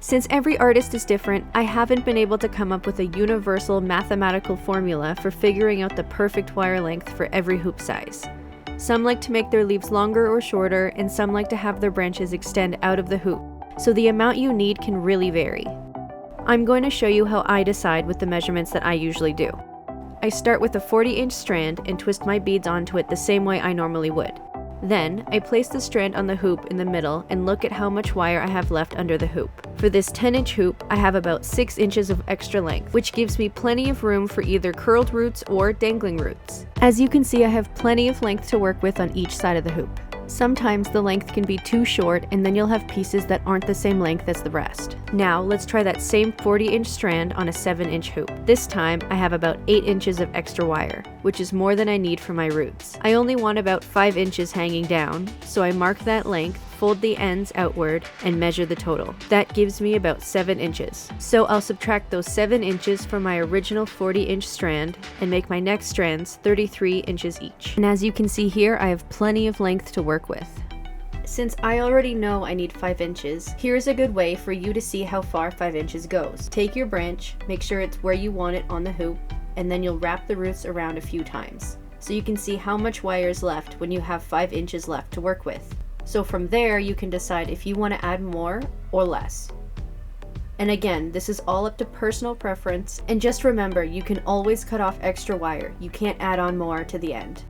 Since every artist is different, I haven't been able to come up with a universal mathematical formula for figuring out the perfect wire length for every hoop size. Some like to make their leaves longer or shorter, and some like to have their branches extend out of the hoop, so the amount you need can really vary. I'm going to show you how I decide with the measurements that I usually do. I start with a 40-inch strand and twist my beads onto it the same way I normally would. Then, I place the strand on the hoop in the middle and look at how much wire I have left under the hoop. For this 10-inch hoop, I have about 6 inches of extra length, which gives me plenty of room for either curled roots or dangling roots. As you can see, I have plenty of length to work with on each side of the hoop. Sometimes the length can be too short, and then you'll have pieces that aren't the same length as the rest. Now, let's try that same 40-inch strand on a 7-inch hoop. This time, I have about 8 inches of extra wire, which is more than I need for my roots. I only want about 5 inches hanging down, so I mark that length, fold the ends outward, and measure the total. That gives me about 7 inches. So I'll subtract those 7 inches from my original 40-inch strand and make my next strands 33 inches each. And as you can see here, I have plenty of length to work with. Since I already know I need 5 inches, here's a good way for you to see how far 5 inches goes. Take your branch, make sure it's where you want it on the hoop, and then you'll wrap the roots around a few times, so you can see how much wire is left when you have 5 inches left to work with. So from there, you can decide if you want to add more or less. And again, this is all up to personal preference, and just remember, you can always cut off extra wire. You can't add on more to the end.